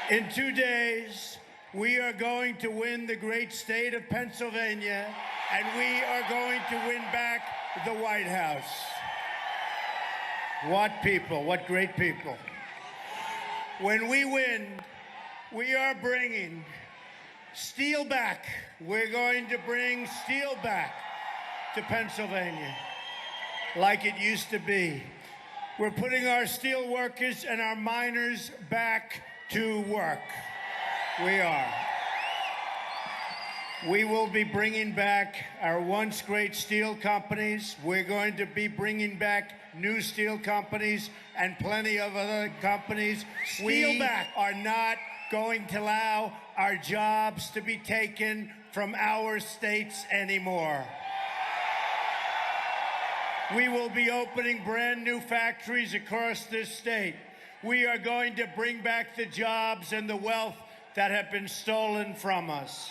In 2 days, we are going to win the great state of Pennsylvania, and we are going to win back the White House. What people, what great people. When we win, we are bringing steel back. We're going to bring steel back to Pennsylvania like it used to be. We're putting our steel workers and our miners back to work. We are. We will be bringing back our once great steel companies. We're going to be bringing back new steel companies and plenty of other companies. We are not going to allow our jobs to be taken from our states anymore. We will be opening brand new factories across this state. We are going to bring back the jobs and the wealth that have been stolen from us.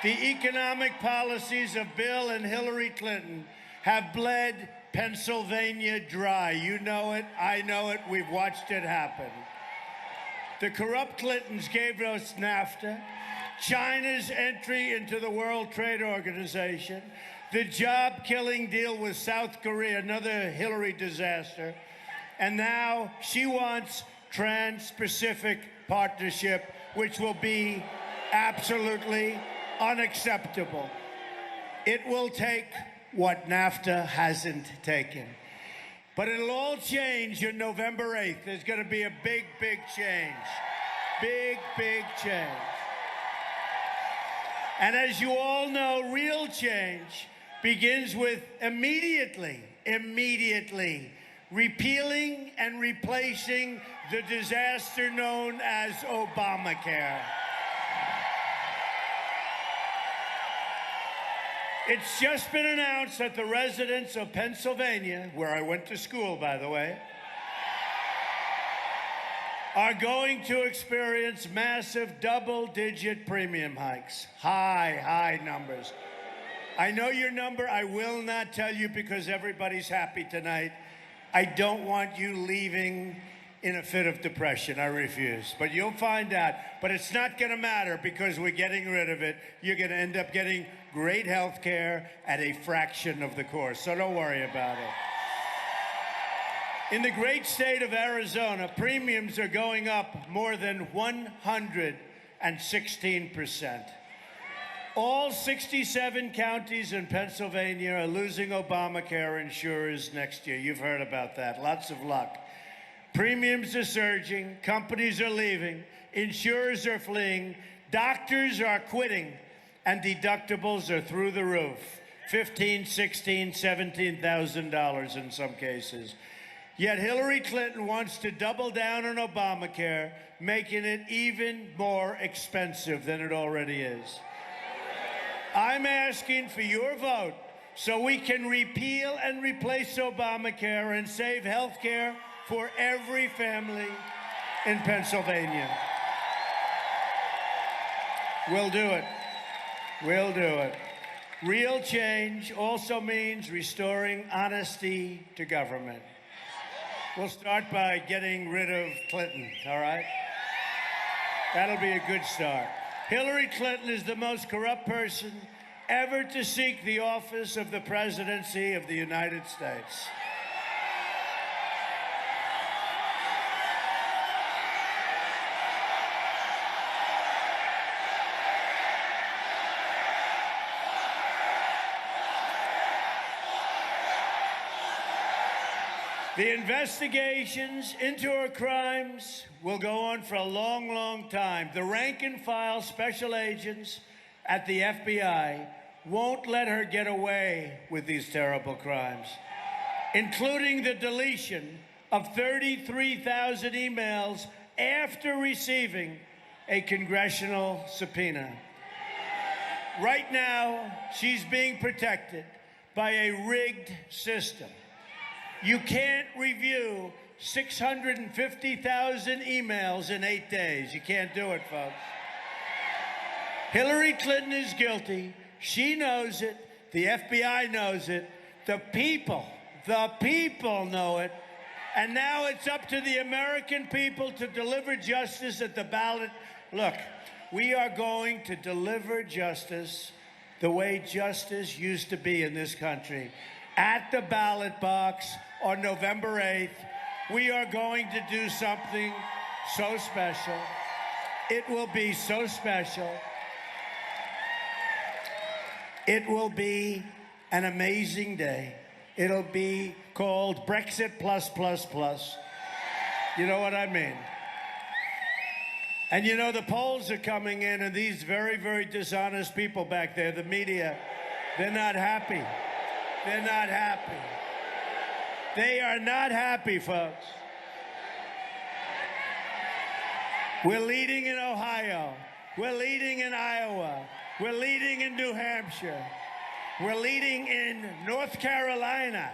The economic policies of Bill and Hillary Clinton have bled Pennsylvania dry. You know it, I know it, we've watched it happen. The corrupt Clintons gave us NAFTA, China's entry into the World Trade Organization, the job-killing deal with South Korea, another Hillary disaster, and now she wants Trans-Pacific Partnership, which will be absolutely unacceptable. It will take what NAFTA hasn't taken. But it'll all change on November 8th. There's going to be a big, big change. Big, big change. And as you all know, real change begins with immediately repealing and replacing the disaster known as Obamacare. It's just been announced that the residents of Pennsylvania, where I went to school, by the way, are going to experience massive double-digit premium hikes. High numbers. I know your number. I will not tell you because everybody's happy tonight. I don't want you leaving in a fit of depression. I refuse. But you'll find out. But it's not going to matter because we're getting rid of it. You're going to end up getting great health care at a fraction of the cost. So don't worry about it. In the great state of Arizona, premiums are going up more than 116%. All 67 counties in Pennsylvania are losing Obamacare insurers next year. You've heard about that. Lots of luck. Premiums are surging. Companies are leaving. Insurers are fleeing. Doctors are quitting. And deductibles are through the roof. $15,000, $16,000, $17,000 in some cases. Yet Hillary Clinton wants to double down on Obamacare, making it even more expensive than it already is. I'm asking for your vote so we can repeal and replace Obamacare and save health care for every family in Pennsylvania. We'll do it. We'll do it. Real change also means restoring honesty to government. We'll start by getting rid of Clinton, all right? That'll be a good start. Hillary Clinton is the most corrupt person ever to seek the office of the presidency of the United States. The investigations into her crimes will go on for a long, long time. The rank-and-file special agents at the FBI won't let her get away with these terrible crimes, including the deletion of 33,000 emails after receiving a congressional subpoena. Right now, she's being protected by a rigged system. You can't review 650,000 emails in 8 days. You can't do it, folks. Hillary Clinton is guilty. She knows it. The FBI knows it. The people know it. And now it's up to the American people to deliver justice at the ballot. Look, we are going to deliver justice the way justice used to be in this country. At the ballot box on November 8th, we are going to do something so special. It will be so special. It will be an amazing day. It'll be called Brexit plus plus plus. You know what I mean? And you know, the polls are coming in, and these very, very dishonest people back there, the media, they're not happy. They're not happy. They are not happy, folks. We're leading in Ohio. We're leading in Iowa. We're leading in New Hampshire. We're leading in North Carolina.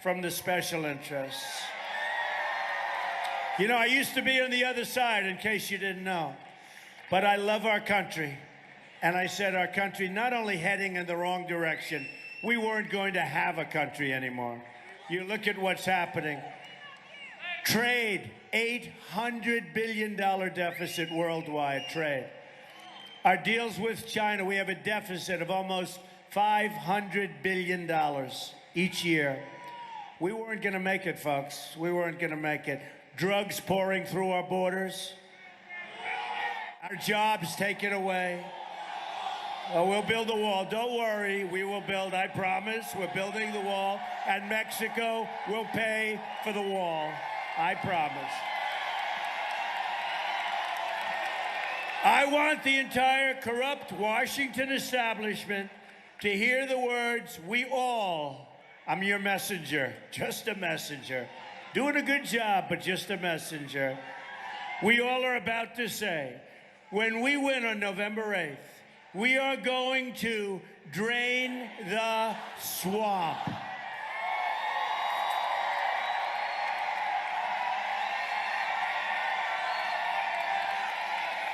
From the special interests. You know, I used to be on the other side, in case you didn't know. But I love our country. And I said our country not only heading in the wrong direction, we weren't going to have a country anymore. You look at what's happening. Trade, $800 billion deficit worldwide trade. Our deals with China, we have a deficit of almost $500 billion each year. We weren't going to make it, folks. We weren't going to make it. Drugs pouring through our borders. Our jobs taken away. Oh, we'll build the wall. Don't worry. We will build. I promise. We're building the wall. And Mexico will pay for the wall. I promise. I want the entire corrupt Washington establishment to hear the words, we all, I'm your messenger, just a messenger. Doing a good job, but just a messenger. We all are about to say, when we win on November 8th, we are going to drain the swamp.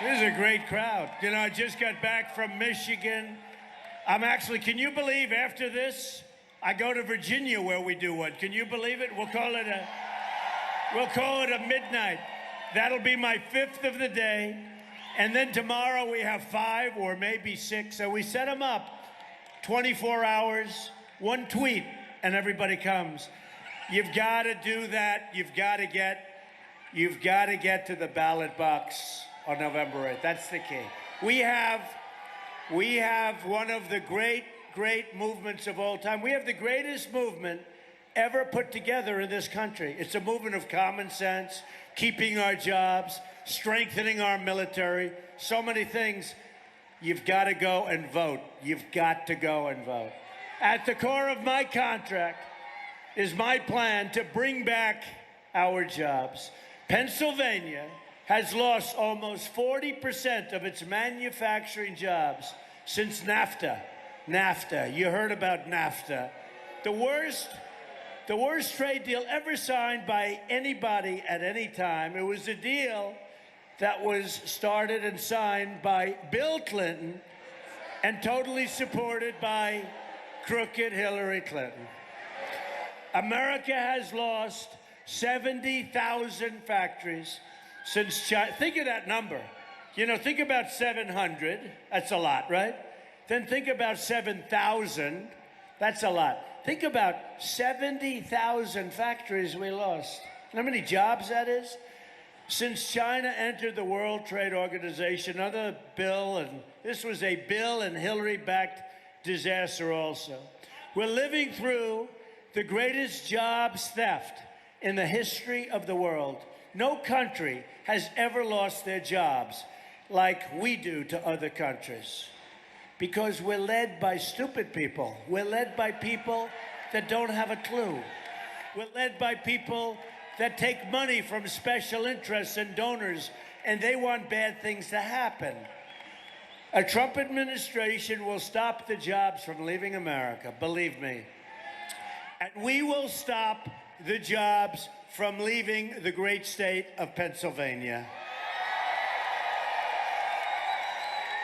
This is a great crowd. You know, I just got back from Michigan. I'm actually, can you believe after this, I go to Virginia where we do one. Can you believe it? We'll call it a midnight. That'll be my 5th of the day. And then tomorrow we have 5 or maybe 6. So we set them up 24 hours, one tweet, and everybody comes. You've got to do that. You've got to get to the ballot box on November 8th. That's the key. We have one of the great movements of all time. We have the greatest movement ever put together in this country. It's a movement of common sense, keeping our jobs, strengthening our military, so many things. You've got to go and vote. You've got to go and vote. At the core of my contract is my plan to bring back our jobs. Pennsylvania has lost almost 40% of its manufacturing jobs since NAFTA. NAFTA, you heard about NAFTA. The worst trade deal ever signed by anybody at any time. It was a deal that was started and signed by Bill Clinton and totally supported by crooked Hillary Clinton. America has lost 70,000 factories since China. Think of that number. You know, think about 700. That's a lot, right? Then think about 7,000. That's a lot. Think about 70,000 factories we lost. You know how many jobs that is? Since China entered the World Trade Organization, another Bill, and this was a Bill and Hillary-backed disaster also. We're living through the greatest jobs theft in the history of the world. No country has ever lost their jobs like we do to other countries. Because we're led by stupid people. We're led by people that don't have a clue. We're led by people that take money from special interests and donors, and they want bad things to happen. A Trump administration will stop the jobs from leaving America, believe me. And we will stop the jobs from leaving the great state of Pennsylvania.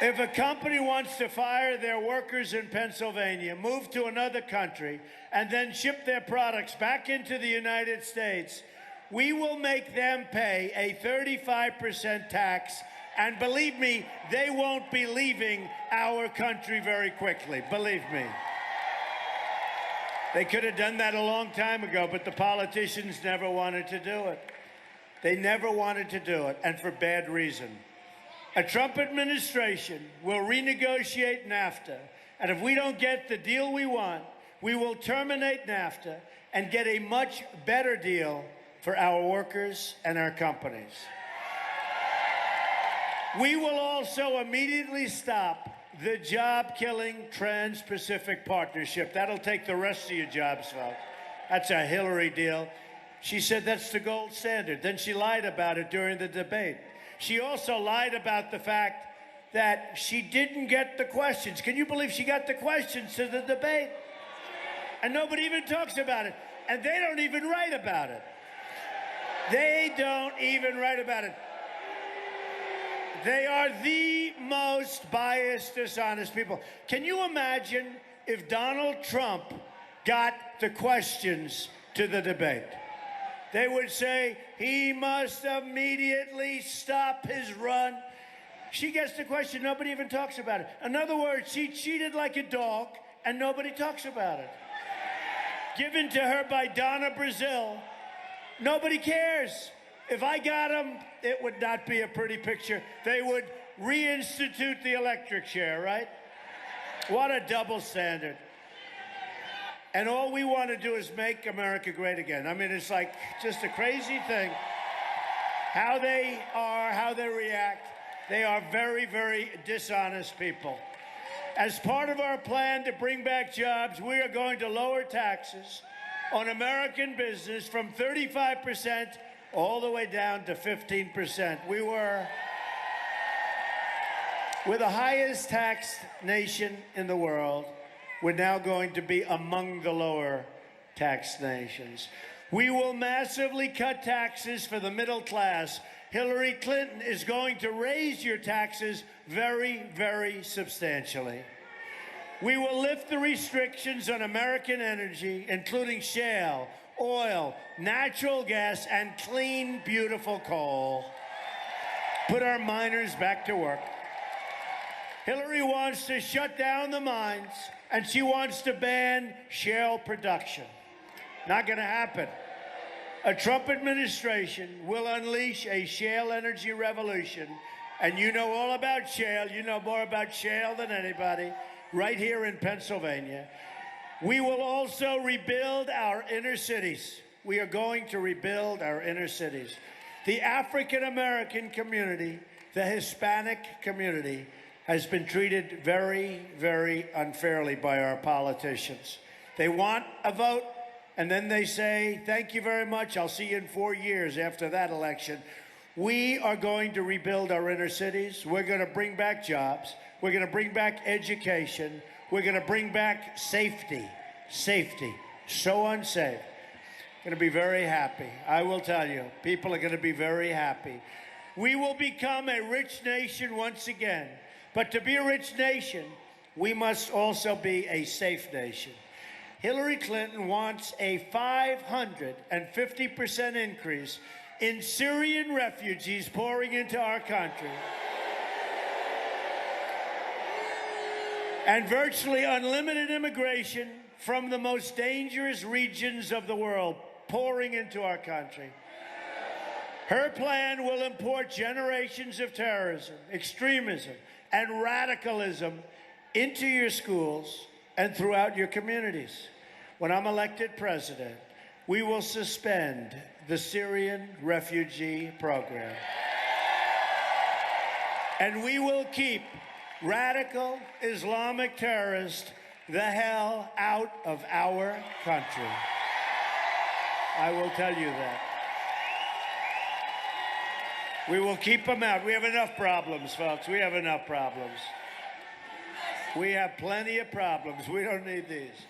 If a company wants to fire their workers in Pennsylvania, move to another country, and then ship their products back into the United States, we will make them pay a 35% tax, and believe me, they won't be leaving our country very quickly, believe me. They could have done that a long time ago, but the politicians never wanted to do it. They never wanted to do it, and for bad reason. A Trump administration will renegotiate NAFTA, and if we don't get the deal we want, we will terminate NAFTA and get a much better deal for our workers and our companies. We will also immediately stop the job-killing Trans-Pacific Partnership. That'll take the rest of your jobs, folks. That's a Hillary deal. She said that's the gold standard. Then she lied about it during the debate. She also lied about the fact that she didn't get the questions. Can you believe she got the questions to the debate? And nobody even talks about it. And they don't even write about it. They don't even write about it. They are the most biased, dishonest people. Can you imagine if Donald Trump got the questions to the debate? They would say, he must immediately stop his run. She gets the question, nobody even talks about it. In other words, she cheated like a dog, and nobody talks about it. Given to her by Donna Brazil, nobody cares. If I got him, it would not be a pretty picture. They would reinstitute the electric chair, right? What a double standard. And all we want to do is make America great again. I mean, it's like just a crazy thing. How they are, how they react. They are very, very dishonest people. As part of our plan to bring back jobs, we are going to lower taxes on American business from 35% all the way down to 15%. We're the highest taxed nation in the world. We're now going to be among the lower tax nations. We will massively cut taxes for the middle class. Hillary Clinton is going to raise your taxes very, very substantially. We will lift the restrictions on American energy, including shale, oil, natural gas, and clean, beautiful coal. Put our miners back to work. Hillary wants to shut down the mines, and she wants to ban shale production. Not going to happen. A Trump administration will unleash a shale energy revolution, and you know all about shale. You know more about shale than anybody, right here in Pennsylvania. We will also rebuild our inner cities. We are going to rebuild our inner cities. The African-American community, the Hispanic community, has been treated very, very unfairly by our politicians. They want a vote, and then they say, thank you very much, I'll see you in 4 years after that election. We are going to rebuild our inner cities. We're going to bring back jobs. We're going to bring back education. We're going to bring back safety. Safety. So unsafe. Going to be very happy. I will tell you, people are going to be very happy. We will become a rich nation once again. But to be a rich nation, we must also be a safe nation. Hillary Clinton wants a 550% increase in Syrian refugees pouring into our country. And virtually unlimited immigration from the most dangerous regions of the world pouring into our country. Her plan will import generations of terrorism, extremism, and radicalism into your schools and throughout your communities. When I'm elected president, we will suspend the Syrian refugee program. And we will keep radical Islamic terrorists the hell out of our country. I will tell you that. We will keep them out. We have enough problems, folks. We have enough problems. We have plenty of problems. We don't need these.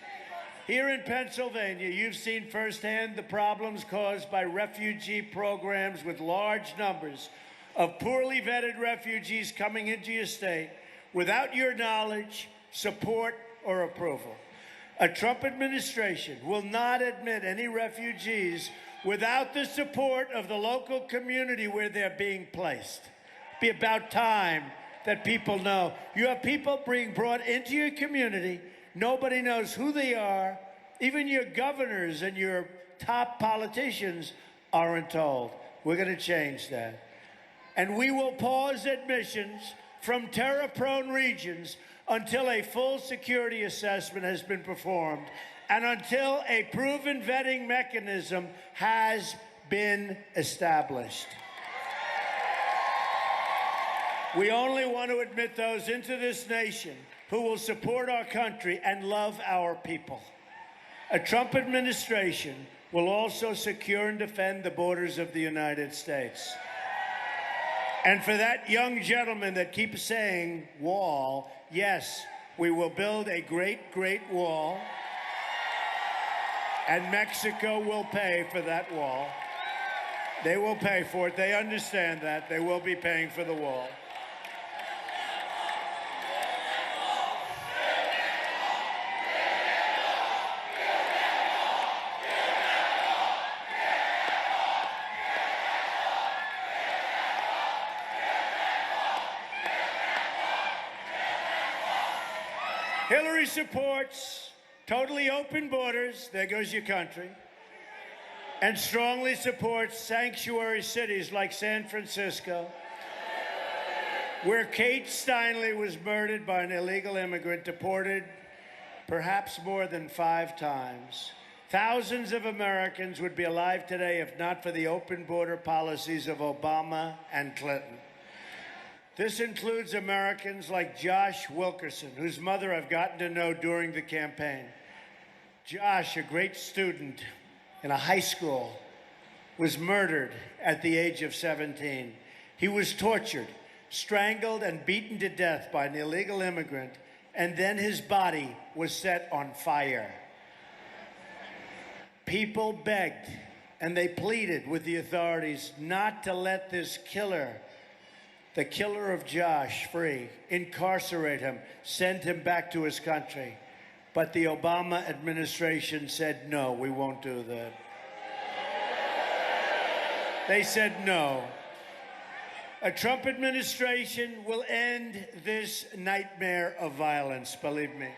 Here in Pennsylvania, you've seen firsthand the problems caused by refugee programs with large numbers of poorly vetted refugees coming into your state without your knowledge, support, or approval. A Trump administration will not admit any refugees without the support of the local community where they're being placed. It'd be about time that people know. You have people being brought into your community. Nobody knows who they are. Even your governors and your top politicians aren't told. We're going to change that. And we will pause admissions from terror-prone regions until a full security assessment has been performed and until a proven vetting mechanism has been established. We only want to admit those into this nation who will support our country and love our people. A Trump administration will also secure and defend the borders of the United States. And for that young gentleman that keeps saying wall, yes, we will build a great, great wall, and Mexico will pay for that wall. They will pay for it. They understand that. They will be paying for the wall. Hillary supports totally open borders, there goes your country, and strongly supports sanctuary cities like San Francisco, where Kate Steinle was murdered by an illegal immigrant, deported perhaps more than 5 times. Thousands of Americans would be alive today if not for the open border policies of Obama and Clinton. This includes Americans like Josh Wilkerson, whose mother I've gotten to know during the campaign. Josh, a great student in a high school, was murdered at the age of 17. He was tortured, strangled, and beaten to death by an illegal immigrant, and then his body was set on fire. People begged and they pleaded with the authorities not to let this killer, the killer of Josh, free, incarcerate him, send him back to his country. But the Obama administration said, no, we won't do that. They said no. A Trump administration will end this nightmare of violence, believe me.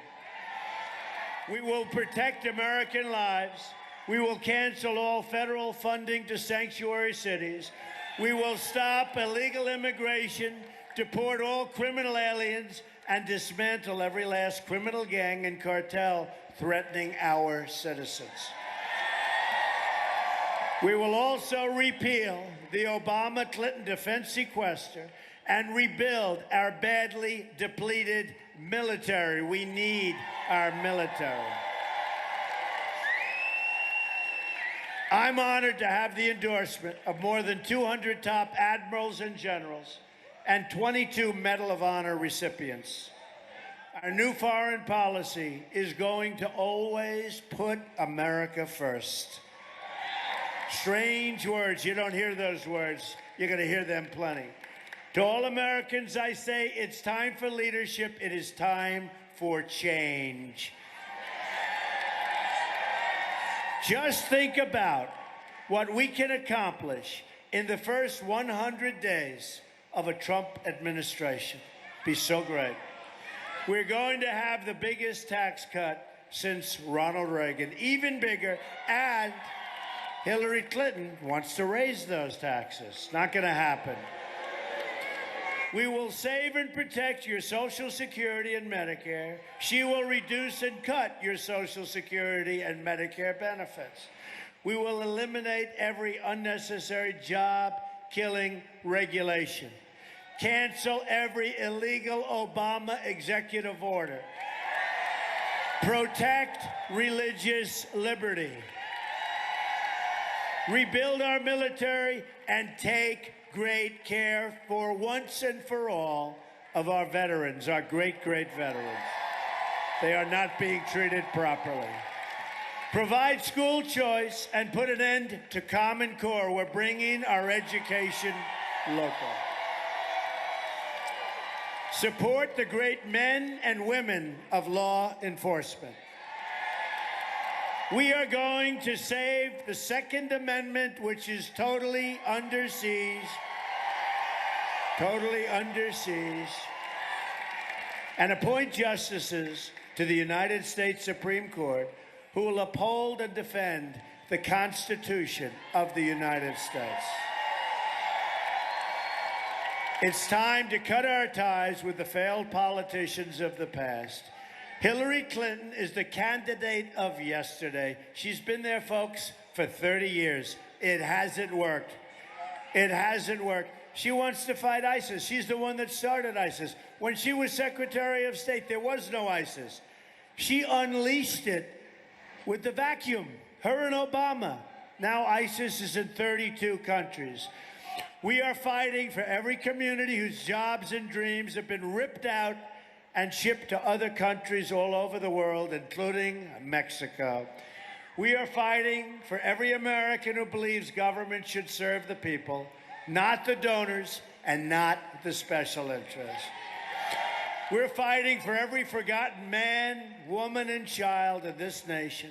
We will protect American lives. We will cancel all federal funding to sanctuary cities. We will stop illegal immigration, deport all criminal aliens, and dismantle every last criminal gang and cartel threatening our citizens. We will also repeal the Obama-Clinton defense sequester and rebuild our badly depleted military. We need our military. I'm honored to have the endorsement of more than 200 top admirals and generals and 22 Medal of Honor recipients. Our new foreign policy is going to always put America first. Strange words. You don't hear those words. You're going to hear them plenty. To all Americans, I say it's time for leadership. It is time for change. Just think about what we can accomplish in the first 100 days of a Trump administration. Be so great. We're going to have the biggest tax cut since Ronald Reagan, even bigger, and Hillary Clinton wants to raise those taxes. Not going to happen. We will save and protect your Social Security and Medicare. She will reduce and cut your Social Security and Medicare benefits. We will eliminate every unnecessary job-killing regulation. Cancel every illegal Obama executive order. Protect religious liberty. Rebuild our military and take great care for once and for all of our veterans, our great, great veterans. They are not being treated properly. Provide school choice and put an end to Common Core. We're bringing our education local. Support the great men and women of law enforcement. We are going to save the Second Amendment, which is totally under siege, and appoint justices to the United States Supreme Court who will uphold and defend the Constitution of the United States. It's time to cut our ties with the failed politicians of the past. Hillary Clinton is the candidate of yesterday. She's been there, folks, for 30 years. It hasn't worked. It hasn't worked. She wants to fight ISIS. She's the one that started ISIS. When she was Secretary of State, there was no ISIS. She unleashed it with the vacuum, her and Obama. Now ISIS is in 32 countries. We are fighting for every community whose jobs and dreams have been ripped out and shipped to other countries all over the world, including Mexico. We are fighting for every American who believes government should serve the people, not the donors and not the special interests. We're fighting for every forgotten man, woman, and child in this nation.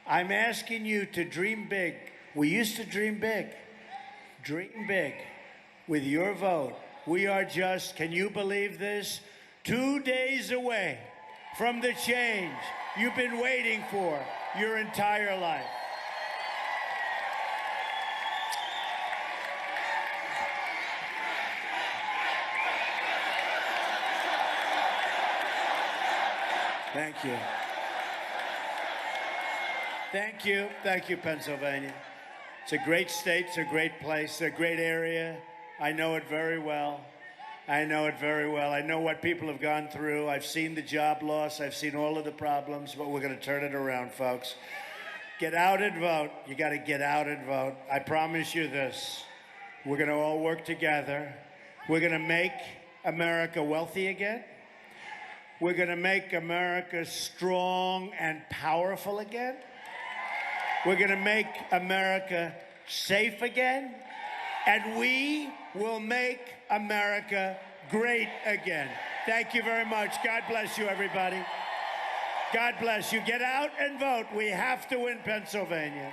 I'm asking you to dream big. We used to dream big. Dream big. With your vote, we are just, can you believe this? 2 days away from the change you've been waiting for your entire life. Thank you. Thank you. Thank you, Pennsylvania. It's a great state. It's a great place. It's a great area. I know it very well. I know it very well. I know what people have gone through. I've seen the job loss. I've seen all of the problems, but we're going to turn it around, folks. Get out and vote. You got to get out and vote. I promise you this. We're going to all work together. We're going to make America wealthy again. We're going to make America strong and powerful again. We're going to make America safe again. And we will make America great again. Thank you very much. God bless you, everybody. God bless you. Get out and vote. We have to win Pennsylvania.